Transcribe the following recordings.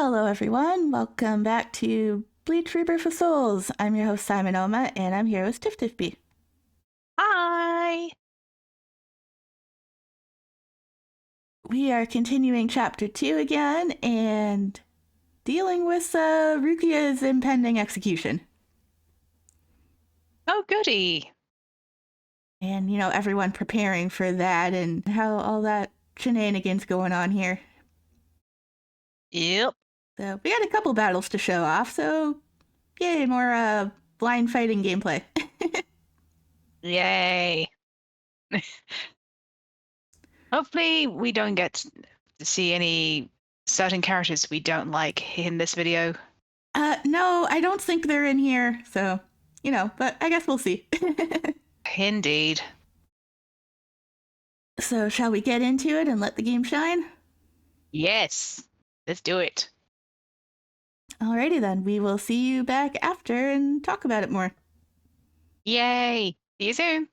Hello everyone, welcome back to Bleach Rebirth of Souls. I'm your host SimonOuma, and I'm here with Tiftifbee. Hi! We are continuing Chapter 2 again, and dealing with Rukia's impending execution. Oh, goody! And, everyone preparing for that and how all that shenanigans going on here. Yep. So, we got a couple battles to show off, so yay, more blind fighting gameplay. Yay! Hopefully we don't get to see any certain characters we don't like in this video. No, I don't think they're in here, so, but I guess we'll see. Indeed. So, shall we get into it and let the game shine? Yes! Let's do it. Alrighty then, we will see you back after and talk about it more. Yay! See you soon!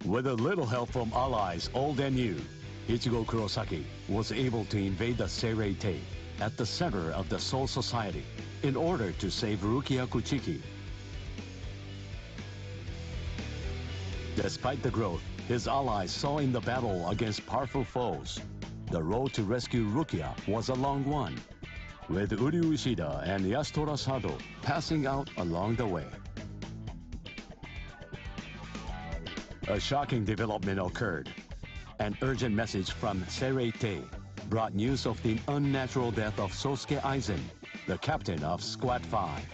With a little help from allies old and new, Ichigo Kurosaki was able to invade the Seirei-tei at the center of the Soul Society in order to save Rukia Kuchiki. Despite the growth his allies saw in the battle against powerful foes, the road to rescue Rukia was a long one, with Uryu Ishida and Yasutora Sado passing out along the way. A shocking development occurred. An urgent message from Seirei-tei brought news of the unnatural death of Sosuke Aizen, the captain of Squad 5.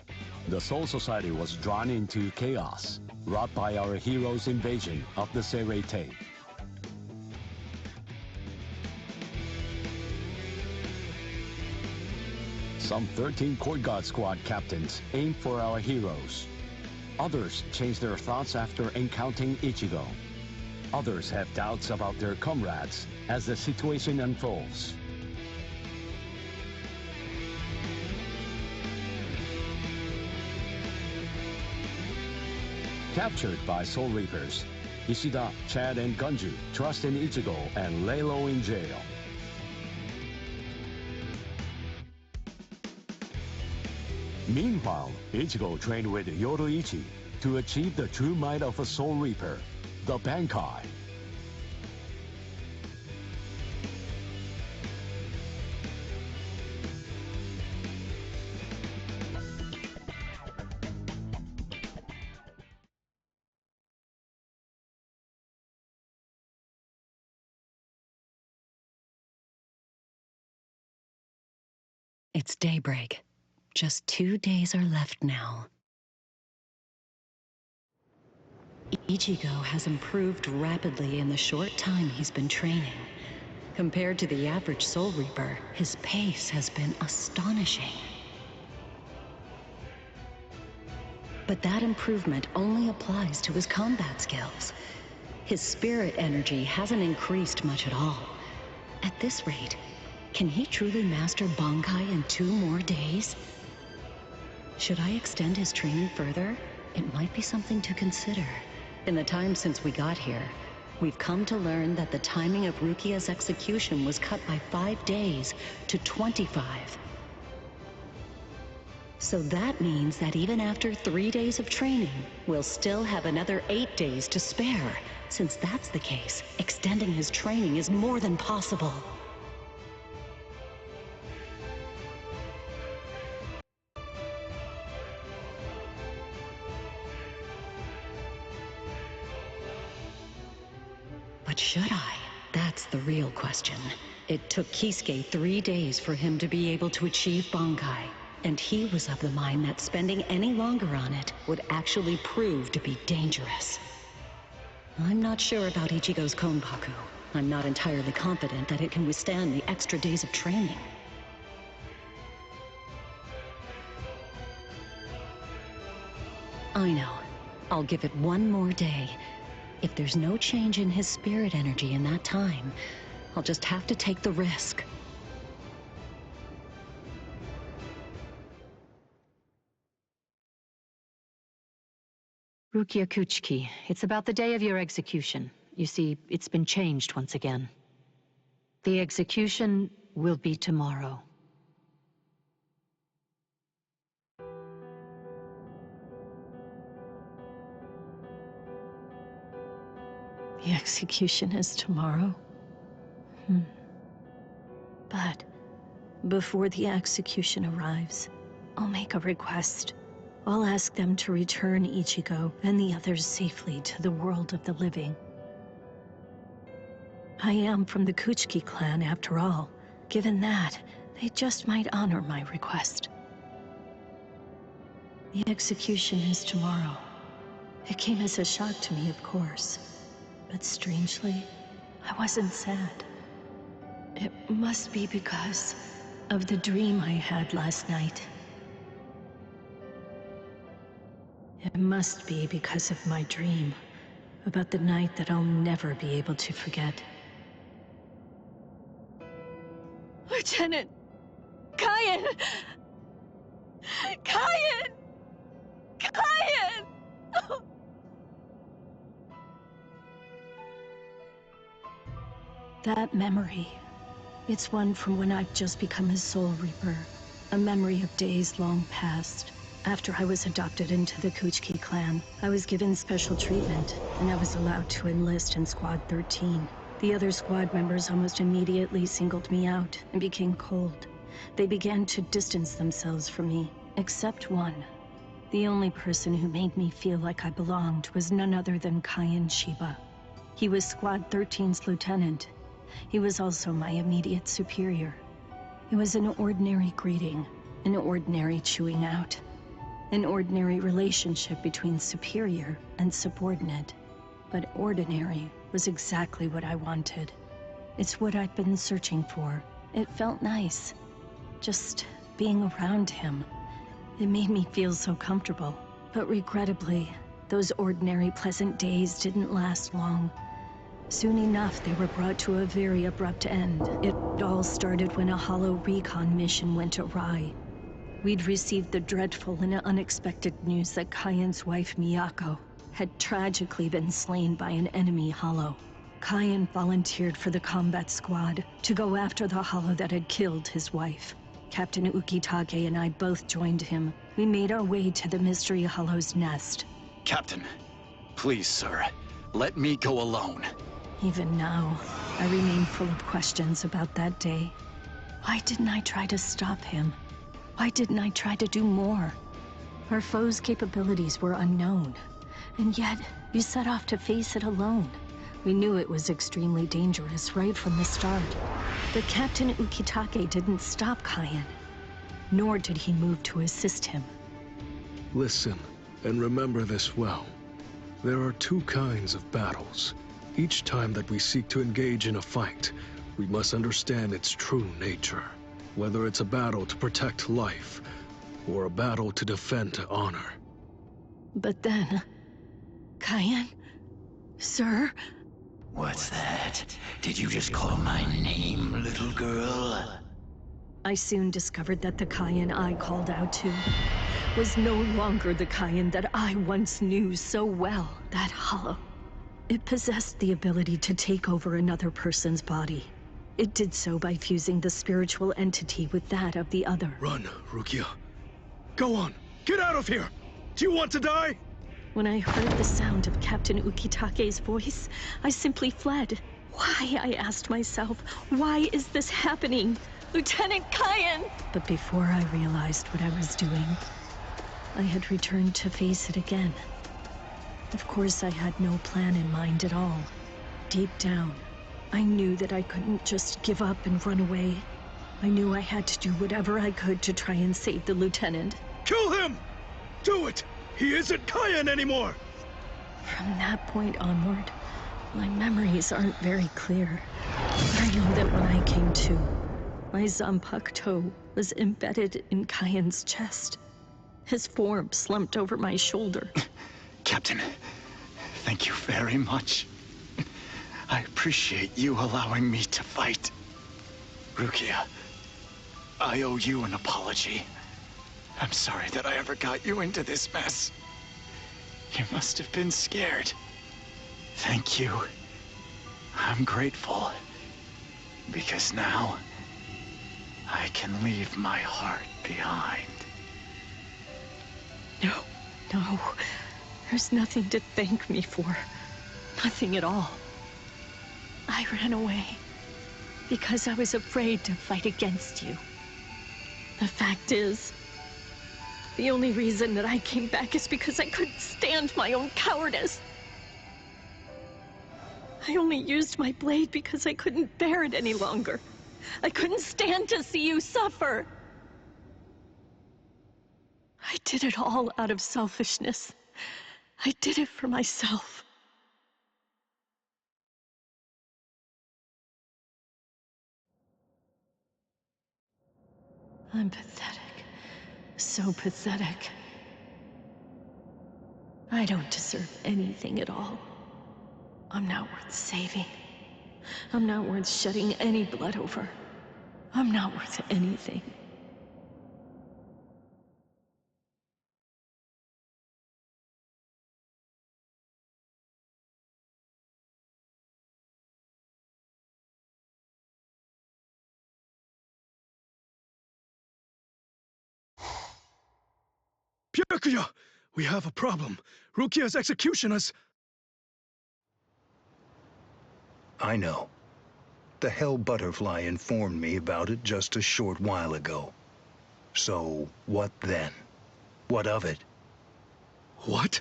The Soul Society was drawn into chaos, wrought by our hero's invasion of the Seirei-tei. Some 13 Court Guard Squad captains aimed for our heroes. Others change their thoughts after encountering Ichigo. Others have doubts about their comrades as the situation unfolds. Captured by Soul Reapers, Ishida, Chad, and Gunju trust in Ichigo and lay low in jail. Meanwhile, Ichigo trained with Yoruichi to achieve the true might of a Soul Reaper, the Bankai. It's daybreak. Just 2 days are left now. Ichigo has improved rapidly in the short time he's been training. Compared to the average Soul Reaper, his pace has been astonishing. But that improvement only applies to his combat skills. His spirit energy hasn't increased much at all. At this rate, can he truly master Bankai in 2 more days? Should I extend his training further? It might be something to consider. In the time since we got here, we've come to learn that the timing of Rukia's execution was cut by 5 days to 25. So that means that even after 3 days of training, we'll still have another 8 days to spare. Since that's the case, extending his training is more than possible. But should I? That's the real question. It took Kisuke 3 days for him to be able to achieve Bankai, and he was of the mind that spending any longer on it would actually prove to be dangerous. I'm not sure about Ichigo's Konpaku. I'm not entirely confident that it can withstand the extra days of training. I know. I'll give it one more day. If there's no change in his spirit energy in that time, I'll just have to take the risk. Rukia Kuchiki, it's about the day of your execution. You see, it's been changed once again. The execution will be tomorrow. The execution is tomorrow? But before the execution arrives, I'll make a request. I'll ask them to return Ichigo and the others safely to the world of the living. I am from the Kuchiki clan, after all. Given that, they just might honor my request. The execution is tomorrow. It came as a shock to me, of course. But strangely, I wasn't sad. It must be because of the dream I had last night. It must be because of my dream about the night that I'll never be able to forget. Lieutenant! Kyan! Kyan! Kyan! That memory, it's one from when I've just become his Soul Reaper. A memory of days long past. After I was adopted into the Kuchiki clan, I was given special treatment, and I was allowed to enlist in Squad 13. The other squad members almost immediately singled me out and became cold. They began to distance themselves from me, except one. The only person who made me feel like I belonged was none other than Kyan Shiba. He was Squad 13's lieutenant. He was also my immediate superior. It was an ordinary greeting, an ordinary chewing out. An ordinary relationship between superior and subordinate. But ordinary was exactly what I wanted. It's what I'd been searching for. It felt nice. Just being around him. It made me feel so comfortable. But regrettably, those ordinary pleasant days didn't last long. Soon enough, they were brought to a very abrupt end. It all started when a hollow recon mission went awry. We'd received the dreadful and unexpected news that Kyan's wife, Miyako, had tragically been slain by an enemy hollow. Kyan volunteered for the combat squad to go after the hollow that had killed his wife. Captain Ukitake and I both joined him. We made our way to the mystery hollow's nest. Captain, please, sir, let me go alone. Even now, I remain full of questions about that day. Why didn't I try to stop him? Why didn't I try to do more? Our foe's capabilities were unknown, and yet you set off to face it alone. We knew it was extremely dangerous right from the start. But Captain Ukitake didn't stop Kyan, nor did he move to assist him. Listen, and remember this well. There are two kinds of battles. Each time that we seek to engage in a fight, we must understand its true nature. Whether it's a battle to protect life, or a battle to defend honor. But then... Kyan? Sir? What's that? Did you just call my name, little girl? I soon discovered that the Kyan I called out to was no longer the Kyan that I once knew so well. That hollow. It possessed the ability to take over another person's body. It did so by fusing the spiritual entity with that of the other. Run, Rukia. Go on! Get out of here! Do you want to die? When I heard the sound of Captain Ukitake's voice, I simply fled. Why, I asked myself, why is this happening? Lieutenant Kyan! But before I realized what I was doing, I had returned to face it again. Of course, I had no plan in mind at all. Deep down, I knew that I couldn't just give up and run away. I knew I had to do whatever I could to try and save the lieutenant. Kill him! Do it! He isn't Kyan anymore! From that point onward, my memories aren't very clear. I know that when I came to, my Zanpakuto toe was embedded in Kyan's chest. His form slumped over my shoulder. Captain, thank you very much. I appreciate you allowing me to fight. Rukia, I owe you an apology. I'm sorry that I ever got you into this mess. You must have been scared. Thank you. I'm grateful. Because now, I can leave my heart behind. No. There's nothing to thank me for. Nothing at all. I ran away because I was afraid to fight against you. The fact is, the only reason that I came back is because I couldn't stand my own cowardice. I only used my blade because I couldn't bear it any longer. I couldn't stand to see you suffer. I did it all out of selfishness. I did it for myself. I'm pathetic. So pathetic. I don't deserve anything at all. I'm not worth saving. I'm not worth shedding any blood over. I'm not worth anything. Byakuya! We have a problem. Rukia's execution is... I know. The Hell Butterfly informed me about it just a short while ago. So, what then? What of it? What?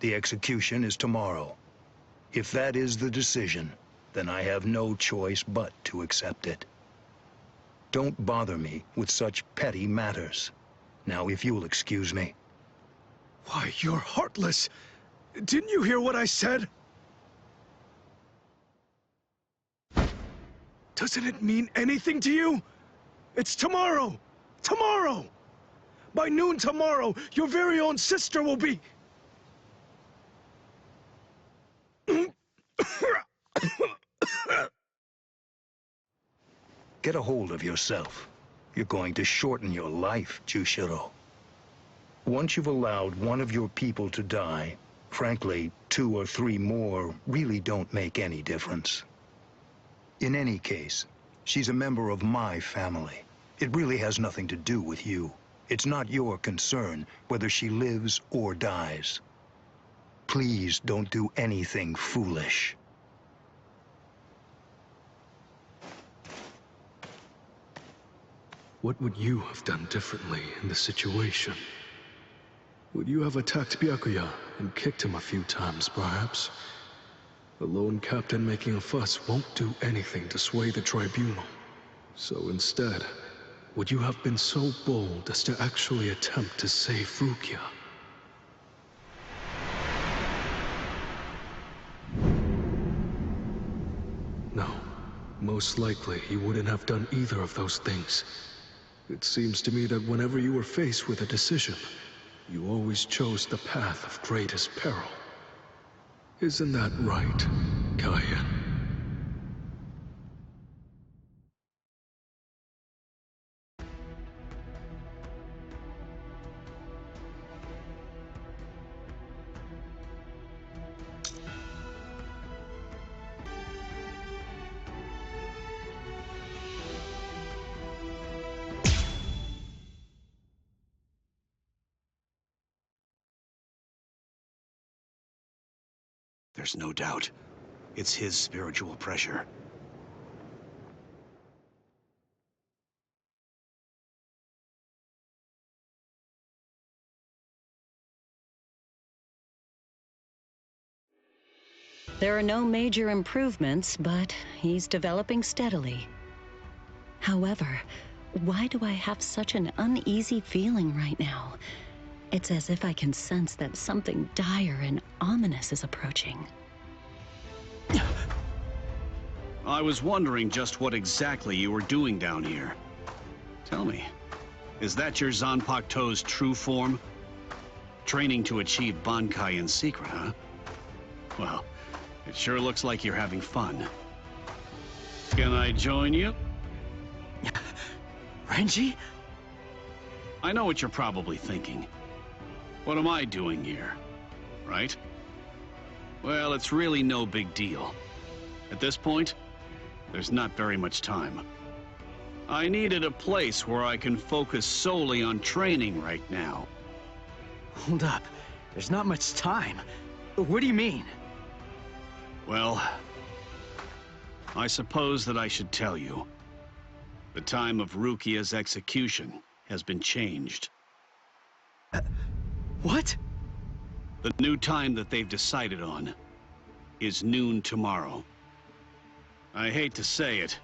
The execution is tomorrow. If that is the decision, then I have no choice but to accept it. Don't bother me with such petty matters. Now, if you'll excuse me. Why, you're heartless! Didn't you hear what I said? Doesn't it mean anything to you? It's tomorrow! Tomorrow! By noon tomorrow, your very own sister will be... Get a hold of yourself. You're going to shorten your life, Jushiro. Once you've allowed one of your people to die, frankly, 2 or 3 more really don't make any difference. In any case, she's a member of my family. It really has nothing to do with you. It's not your concern whether she lives or dies. Please don't do anything foolish. What would you have done differently in this situation? Would you have attacked Byakuya and kicked him a few times, perhaps? The lone captain making a fuss won't do anything to sway the tribunal. So instead, would you have been so bold as to actually attempt to save Rukia? No, most likely he wouldn't have done either of those things. It seems to me that whenever you were faced with a decision, you always chose the path of greatest peril. Isn't that right, Kaien? There's no doubt. It's his spiritual pressure. There are no major improvements, but he's developing steadily. However, why do I have such an uneasy feeling right now? It's as if I can sense that something dire and ominous is approaching. I was wondering just what exactly you were doing down here. Tell me, is that your Zanpakuto's true form? Training to achieve Bankai in secret, huh? Well, it sure looks like you're having fun. Can I join you? Renji? I know what you're probably thinking. What am I doing here? Right? Well, it's really no big deal. At this point, there's not very much time. I needed a place where I can focus solely on training right now. Hold up. There's not much time. What do you mean? Well, I suppose that I should tell you. The time of Rukia's execution has been changed. What? The new time that they've decided on is noon tomorrow. I hate to say it,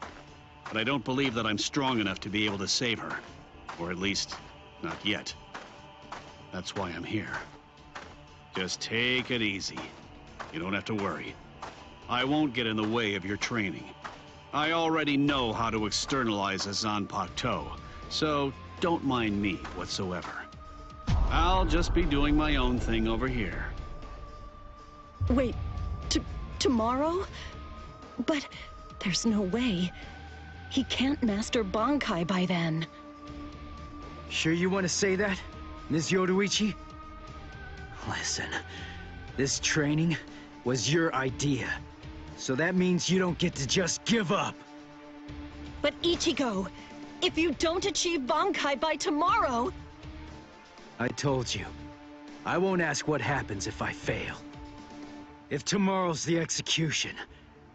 but I don't believe that I'm strong enough to be able to save her. Or at least, not yet. That's why I'm here. Just take it easy. You don't have to worry. I won't get in the way of your training. I already know how to externalize a Zanpakuto, so don't mind me whatsoever. I'll just be doing my own thing over here. Wait, tomorrow? But there's no way. He can't master Bankai by then. Sure you want to say that, Ms. Yoruichi? Listen, this training was your idea. So that means you don't get to just give up. But Ichigo, if you don't achieve Bankai by tomorrow... I told you, I won't ask what happens if I fail. If tomorrow's the execution,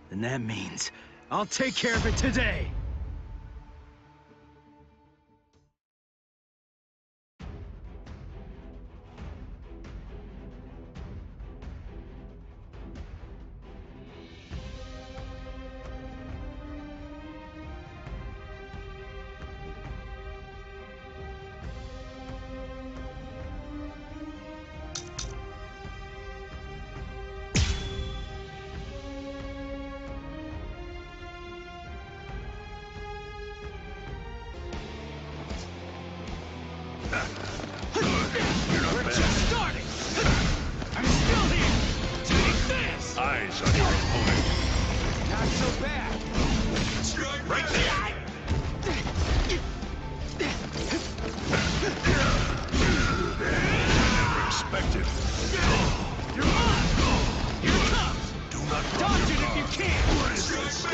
then that means I'll take care of it today! We're just starting! I'm still here! Take this! Eyes on your opponent. Not so bad. Right there! Never expected. You're on! Here it comes! Do not dodge it if you can! What is this?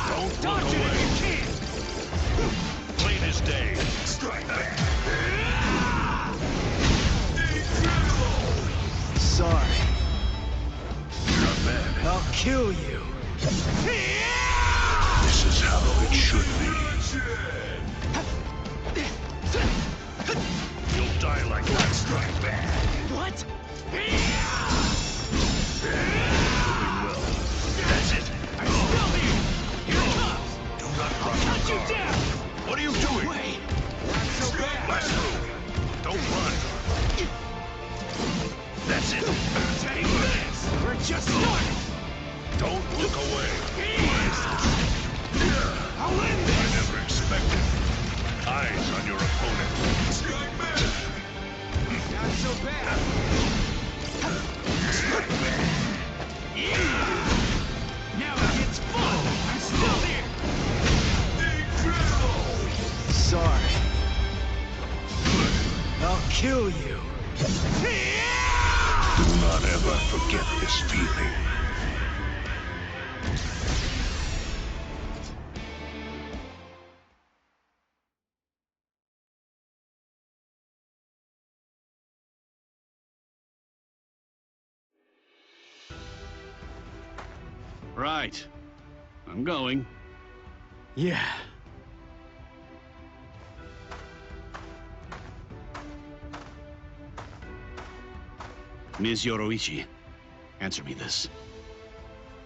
Don't dodge it if you can! Plain as day. Strike back! Sorry. You're not bad. I'll kill you. This is how it should be. You'll die like that. Strike back! What? Doing well. That's it. I'm still here! Here it comes! Do not drop I'll cut your you guard. down! What are you doing? Wait! Not so bad! Blast through. Don't run. That's it. Take this! We're just starting! Don't look away. I'll end I this! never expected. Eyes on your opponent. Strike back. Not so bad! Strike back. Now it gets fun! I'm still here! Incredible. Sorry. I'll kill you. Do not ever forget this feeling. Right. I'm going. Yeah. Ms. Yoruichi, answer me this.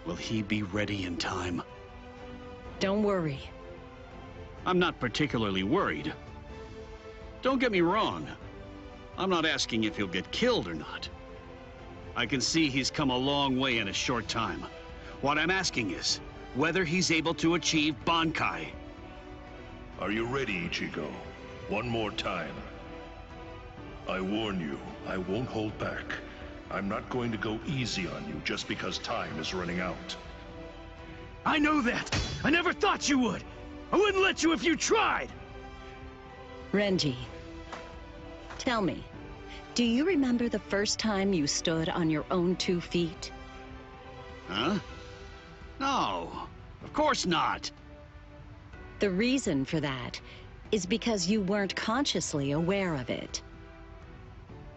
Will he be ready in time? Don't worry. I'm not particularly worried. Don't get me wrong. I'm not asking if he'll get killed or not. I can see he's come a long way in a short time. What I'm asking is whether he's able to achieve Bankai. Are you ready, Ichigo? One more time. I warn you, I won't hold back. I'm not going to go easy on you just because time is running out. I know that! I never thought you would! I wouldn't let you if you tried! Renji, tell me, do you remember the first time you stood on your own 2 feet? Huh? No, of course not. The reason for that is because you weren't consciously aware of it.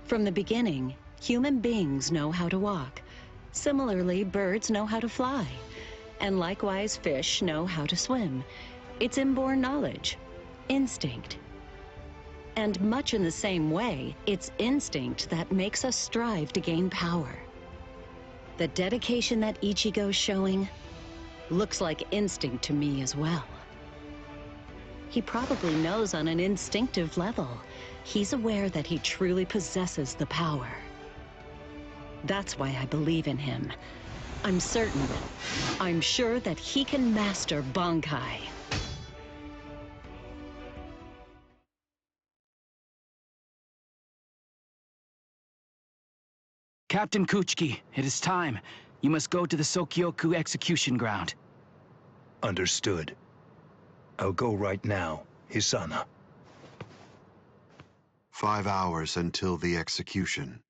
From the beginning, human beings know how to walk. Similarly, birds know how to fly. And likewise, fish know how to swim. It's inborn knowledge, instinct. And much in the same way, it's instinct that makes us strive to gain power. The dedication that Ichigo's showing looks like instinct to me as well. He probably knows on an instinctive level. He's aware that he truly possesses the power. That's why I believe in him. I'm certain, I'm sure that he can master Bankai. Captain Kuchiki, it is time. You must go to the Sokyoku execution ground. Understood. I'll go right now, Hisana. 5 hours until the execution.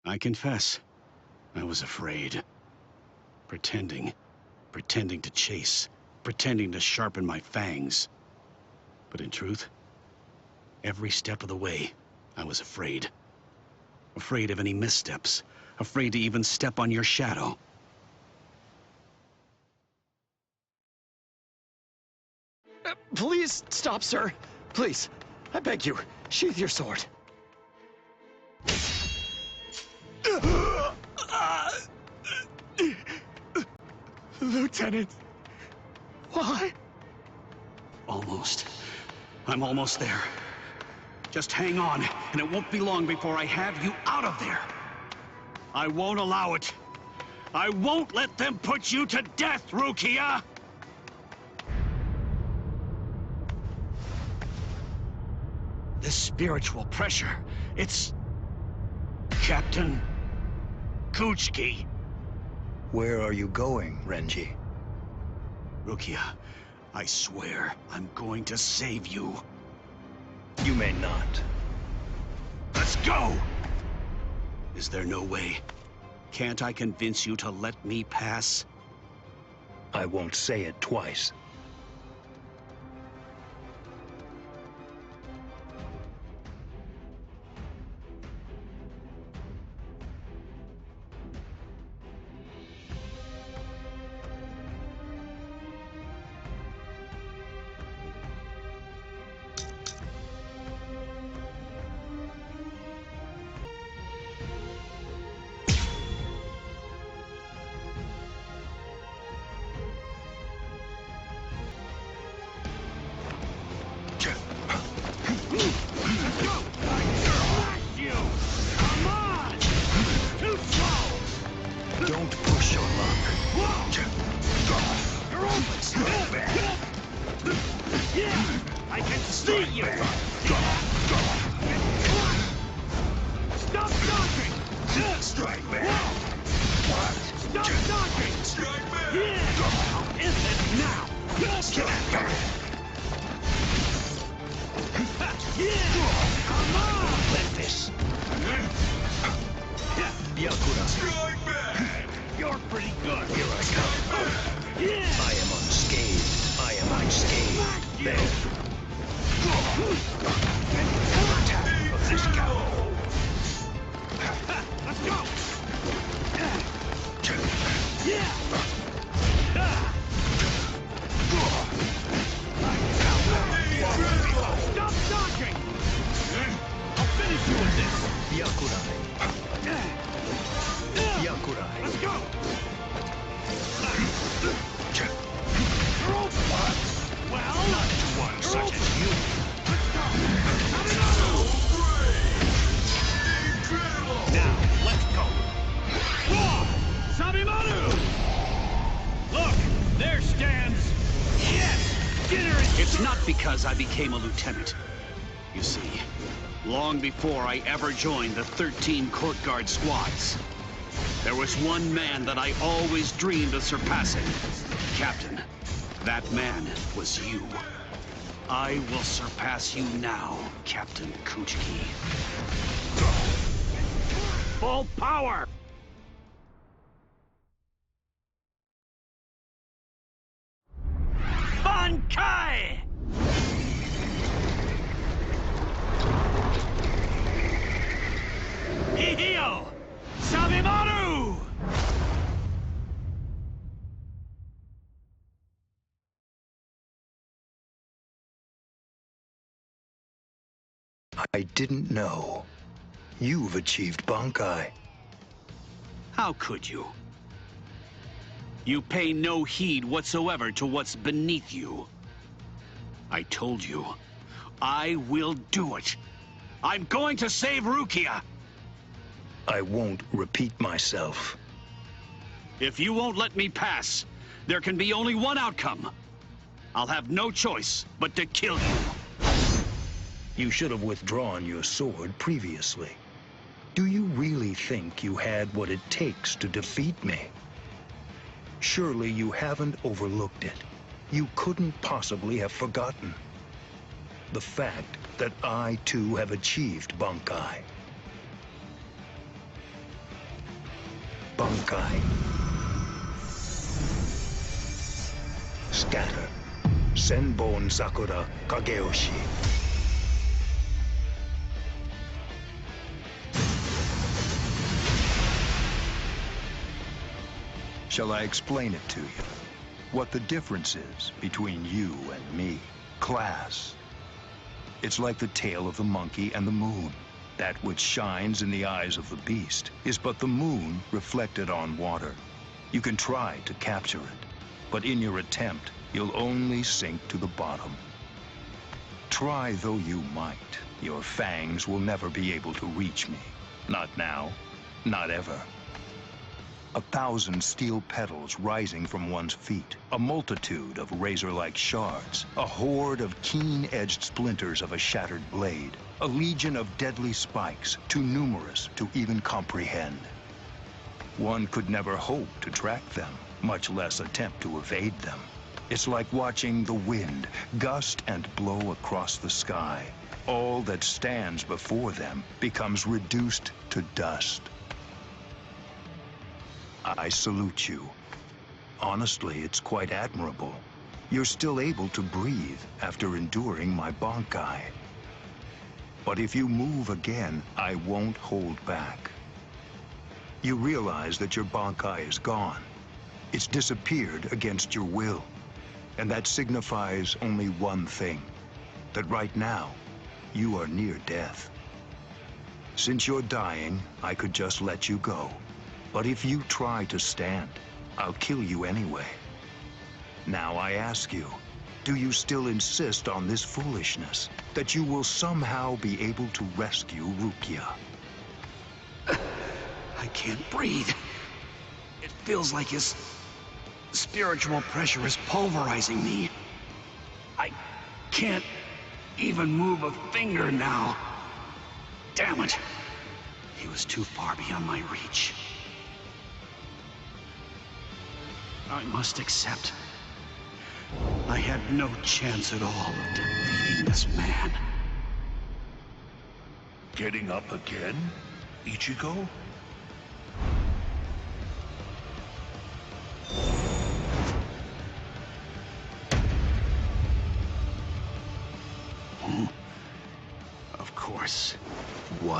I confess, I was afraid. Pretending to chase, pretending to sharpen my fangs. But in truth, every step of the way, I was afraid. Afraid of any missteps, afraid to even step on your shadow. Please stop, sir. Please, I beg you, sheath your sword. Lieutenant, why? Almost. I'm almost there. Just hang on, and it won't be long before I have you out of there. I won't allow it. I won't let them put you to death, Rukia! This spiritual pressure, it's... Captain Kuchiki. Where are you going, Renji? Rukia, I swear I'm going to save you. You may not. Let's go! Is there no way? Can't I convince you to let me pass? I won't say it twice. Don't push your luck. You're almost there. I can see you. Stop dodging. Strike back. What? Stop dodging. Strike back. How is it now? Come on. Let this. Yakura. Strike back. You're pretty good. Here I come. I am unscathed. I am unscathed. There. Attack of this guy. Let's go! Stop dodging! I'll finish you with this! Yakurai. Yakurai. Let's go! Well, not to one such as you. Let's go! Now, let's go! Roar! Sabimanu! Look, there stands... Yes! Dinner is... It's not because I became a lieutenant. You see, long before I ever joined the 13 court guard squads, there was one man that I always dreamed of surpassing. Captain, that man was you. I will surpass you now, Captain Kuchiki. Full power! Bankai! Ihio! Sabimaru! I didn't know. You've achieved Bankai. How could you? You pay no heed whatsoever to what's beneath you. I told you, I will do it. I'm going to save Rukia. I won't repeat myself. If you won't let me pass, there can be only one outcome. I'll have no choice but to kill you. You should have withdrawn your sword previously. Do you really think you had what it takes to defeat me? Surely you haven't overlooked it. You couldn't possibly have forgotten the fact that I, too, have achieved Bankai. Bankai. Scatter. Senbon Sakura Kageyoshi. Shall I explain it to you? What the difference is between you and me? Class. It's like the tale of the monkey and the moon. That which shines in the eyes of the beast is but the moon reflected on water. You can try to capture it, but in your attempt, you'll only sink to the bottom. Try though you might, your fangs will never be able to reach me. Not now, not ever. 1,000 steel petals rising from one's feet, a multitude of razor-like shards, a horde of keen-edged splinters of a shattered blade, a legion of deadly spikes, too numerous to even comprehend. One could never hope to track them, much less attempt to evade them. It's like watching the wind gust and blow across the sky. All that stands before them becomes reduced to dust. I salute you. Honestly, it's quite admirable. You're still able to breathe after enduring my Bankai. But if you move again, I won't hold back. You realize that your Bankai is gone. It's disappeared against your will. And that signifies only one thing, that right now, you are near death. Since you're dying, I could just let you go. But if you try to stand, I'll kill you anyway. Now I ask you, do you still insist on this foolishness? That you will somehow be able to rescue Rukia? I can't breathe. It feels like his spiritual pressure is pulverizing me. I can't even move a finger now. Damn it. He was too far beyond my reach. I must accept. I had no chance at all of defeating this man. Getting up again, Ichigo?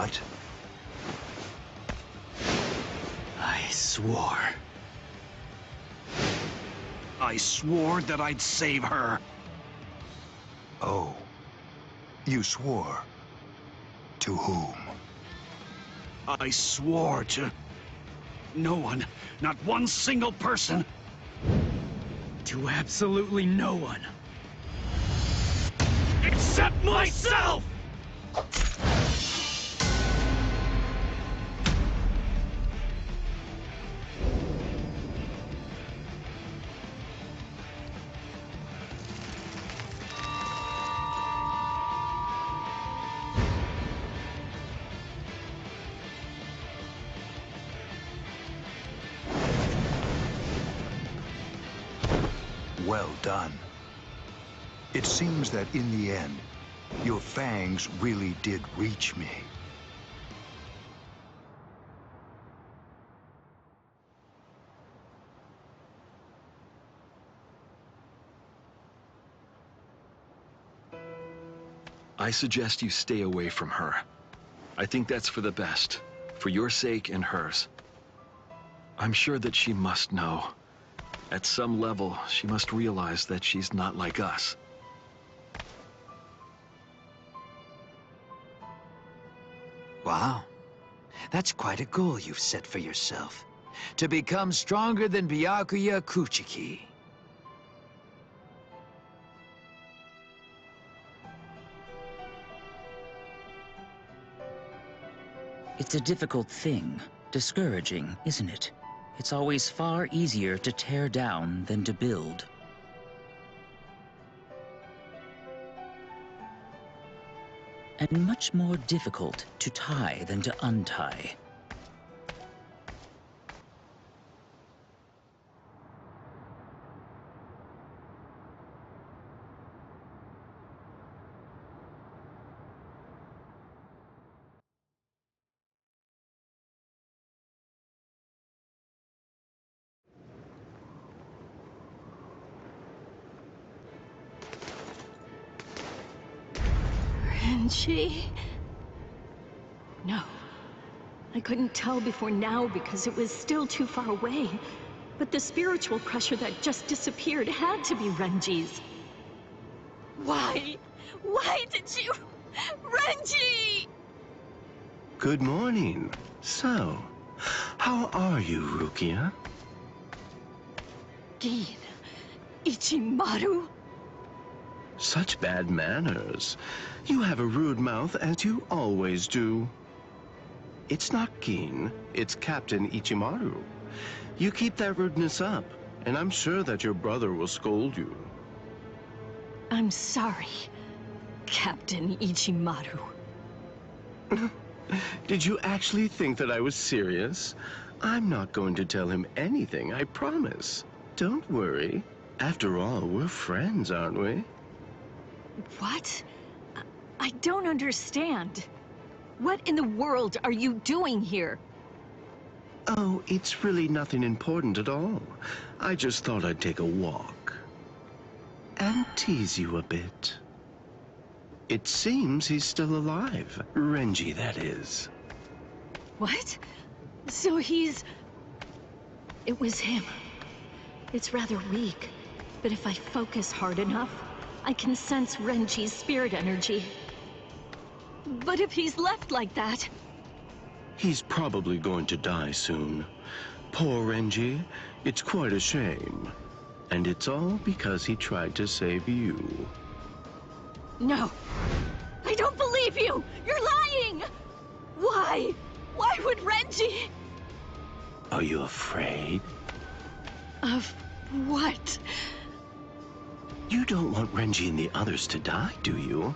What? I swore that I'd save her. Oh. You swore. To whom? I swore to no one, not one single person. To absolutely no one. Except myself! Well done. It seems that in the end, your fangs really did reach me. I suggest you stay away from her. I think that's for the best, for your sake and hers. I'm sure that she must know. At some level, she must realize that she's not like us. Wow. That's quite a goal you've set for yourself. To become stronger than Byakuya Kuchiki. It's a difficult thing. Discouraging, isn't it? It's always far easier to tear down than to build. And much more difficult to tie than to untie. Renji? No. I couldn't tell before now because it was still too far away. But the spiritual pressure that just disappeared had to be Renji's. Why? Why did you... Renji! Good morning. So, how are you, Rukia? Gin... Ichimaru? Such bad manners. You have a rude mouth, as you always do. It's not Gin, it's Captain Ichimaru. You keep that rudeness up, and I'm sure that your brother will scold you. I'm sorry, Captain Ichimaru. Did you actually think that I was serious? I'm not going to tell him anything, I promise. Don't worry. After all, we're friends, aren't we? What? I don't understand. What in the world are you doing here? Oh, it's really nothing important at all. I just thought I'd take a walk. And tease you a bit. It seems he's still alive. Renji, that is. What? So he's... It was him. It's rather weak, but if I focus hard enough, I can sense Renji's spirit energy. But if he's left like that... He's probably going to die soon. Poor Renji. It's quite a shame. And it's all because he tried to save you. No. I don't believe you! You're lying! Why? Why would Renji... Are you afraid? Of what? You don't want Renji and the others to die, do you?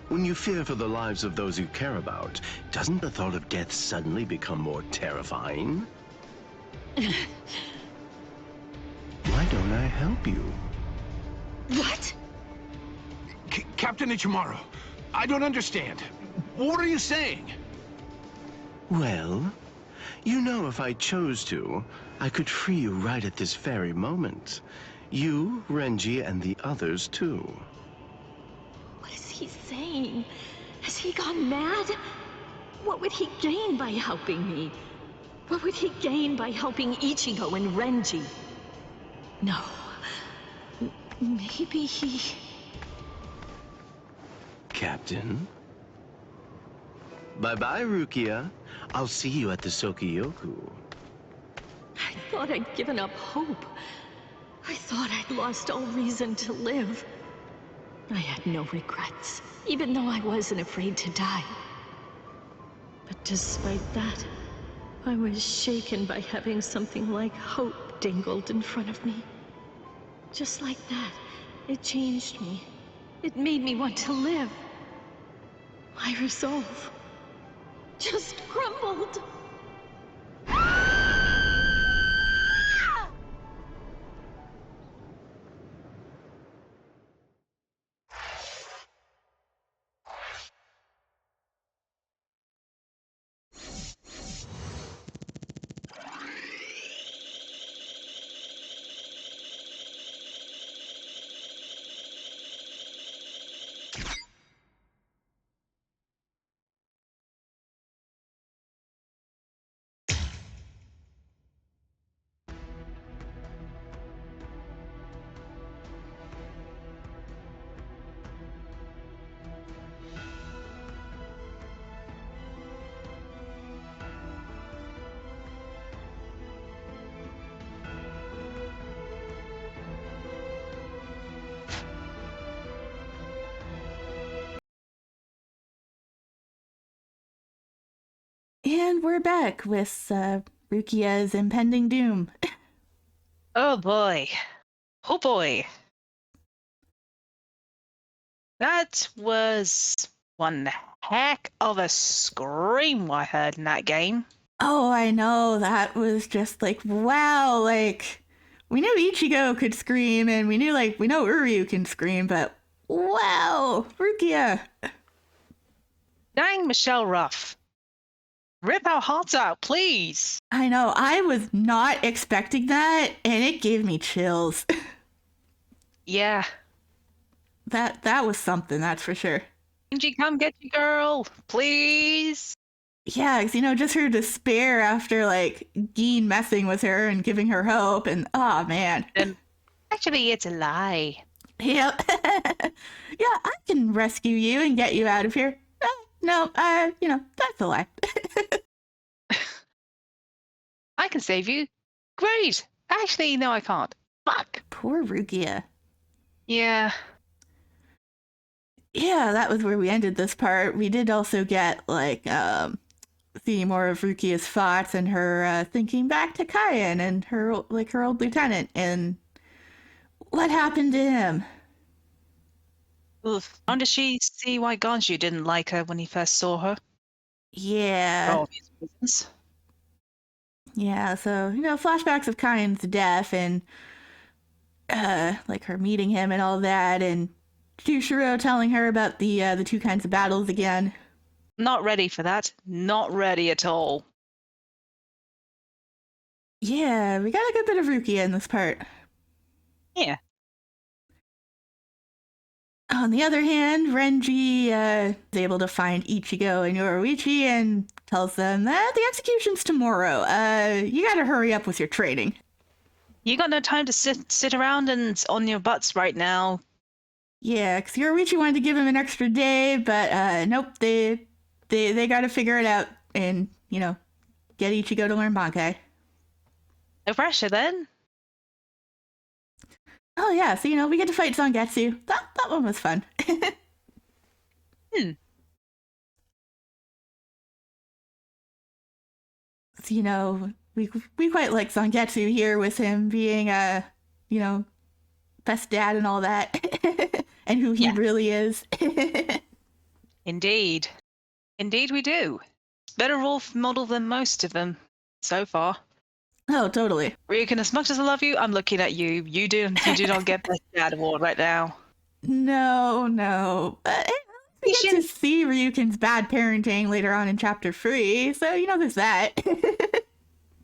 When you fear for the lives of those you care about, doesn't the thought of death suddenly become more terrifying? Why don't I help you? What? Captain Ichimaru, I don't understand. What are you saying? Well, you know if I chose to, I could free you right at this very moment. You, Renji, and the others too. What is he saying? Has he gone mad? What would he gain by helping me? What would he gain by helping Ichigo and Renji? No. Maybe he... Captain? Bye-bye, Rukia. I'll see you at the Sokiyoku. I thought I'd given up hope. I thought I'd lost all reason to live. I had no regrets, even though I wasn't afraid to die. But despite that, I was shaken by having something like hope dangled in front of me. Just like that, it changed me. It made me want to live. My resolve just crumbled. And we're back with Rukia's impending doom. Oh boy. Oh boy. That was one heck of a scream I heard in that game. Oh, I know. That was just like, wow. Like, we knew Ichigo could scream, and we know Uryu can scream, but wow, Rukia. Dang, Michelle Ruff. Rip our hearts out, please. I know. I was not expecting that, and it gave me chills. Yeah. That was something, that's for sure. Renji, come get you, girl, please. Yeah, because, just her despair after, like, Gin messing with her and giving her hope, and, oh, man. Actually, it's a lie. Yeah. Yeah, I can rescue you and get you out of here. No, that's a lie. I can save you. Great. Actually, no, I can't. Fuck. Poor Rukia. Yeah. Yeah, that was where we ended this part. We did also get, like, see more of Rukia's thoughts and her thinking back to Kaien and her old lieutenant and what happened to him. Oof. Does she see why Ganju didn't like her when he first saw her? Yeah. Oh, his business. Yeah, so, flashbacks of Kaien's death and, like, her meeting him and all that, and Jushiro telling her about the two kinds of battles again. Not ready for that. Not ready at all. Yeah, we got a good bit of Rukia in this part. Yeah. On the other hand, Renji is able to find Ichigo and Yoruichi and tells them that the execution's tomorrow. You gotta hurry up with your training. You got no time to sit around and on your butts right now. Yeah, because Yoruichi wanted to give him an extra day, but nope, they gotta figure it out and, get Ichigo to learn Bankai. No pressure then. Oh yeah, so we get to fight Zangetsu. That one was fun. So, we quite like Zangetsu here with him being best dad and all that. And who he really is. Indeed. Indeed we do. Better role model than most of them so far. Oh, totally. Ryukin, as much as I love you, I'm looking at you. You do not get the dad award right now. No. We get to see Ryukin's bad parenting later on in chapter 3, so there's that.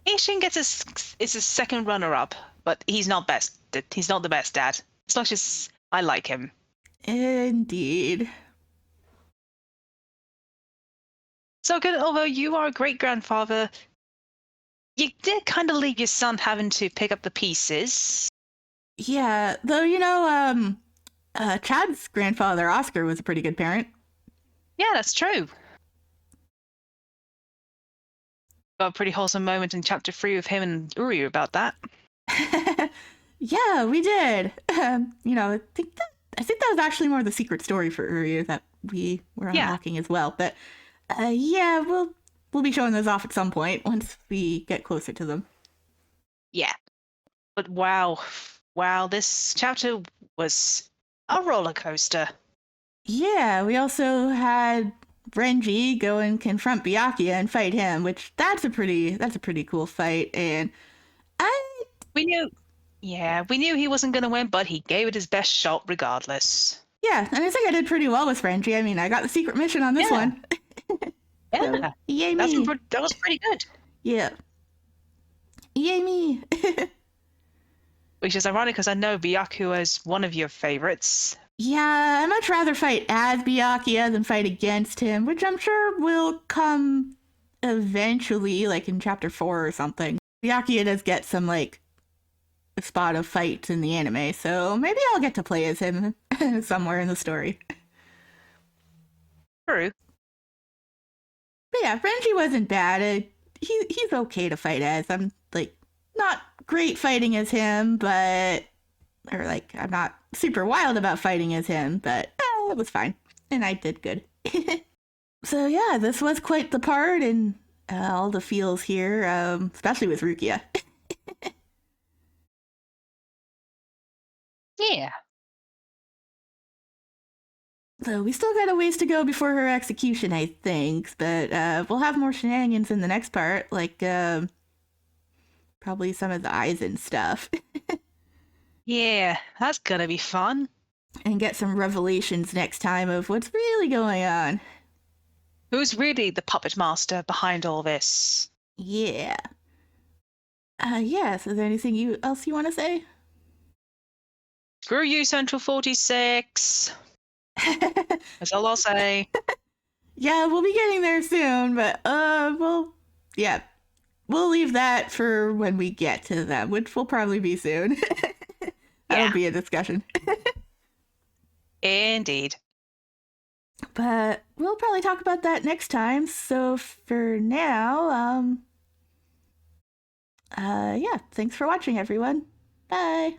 Ishin gets a second runner-up, but he's not best. He's not the best dad. As much as I like him. Indeed. So good, although you are a great-grandfather, you did kind of leave your son having to pick up the pieces. Yeah, though, Chad's grandfather, Oscar, was a pretty good parent. Yeah, that's true. Got a pretty wholesome moment in chapter 3 with him and Uryu about that. Yeah, we did. I think that was actually more the secret story for Uryu that we were unlocking as well. But yeah, we'll be showing those off at some point once we get closer to them. Yeah. But wow, this chapter was a roller coaster. Yeah, we also had Renji go and confront Byakuya and fight him, which that's a pretty cool fight. And we knew he wasn't going to win, but he gave it his best shot regardless. Yeah, and I think I did pretty well with Renji. I mean, I got the secret mission on this one. Yeah, so, yay me. That was pretty good. Yeah. Yay me. Which is ironic because I know Byakuya is one of your favorites. Yeah, I'd much rather fight as Byakuya than fight against him, which I'm sure will come eventually, like in chapter 4 or something. Byakuya does get some, like, a spot of fights in the anime, so maybe I'll get to play as him somewhere in the story. True. But yeah, Renji wasn't bad. He's okay to fight as. I'm, like, not great fighting as him, I'm not super wild about fighting as him, but it was fine. And I did good. So yeah, this was quite the part, and all the feels here, especially with Rukia. Yeah. So we still got a ways to go before her execution, I think, but we'll have more shenanigans in the next part, like probably some of the Aizen stuff. Yeah, that's gonna be fun. And get some revelations next time of what's really going on. Who's really the puppet master behind all this? Yeah. Yes, is there anything else you want to say? Screw you, Central 46. That's all I'll say. Yeah, we'll be getting there soon, but we'll leave that for when we get to them, which will probably be soon. That'll be a discussion. Indeed. But we'll probably talk about that next time. So for now, thanks for watching, everyone. Bye.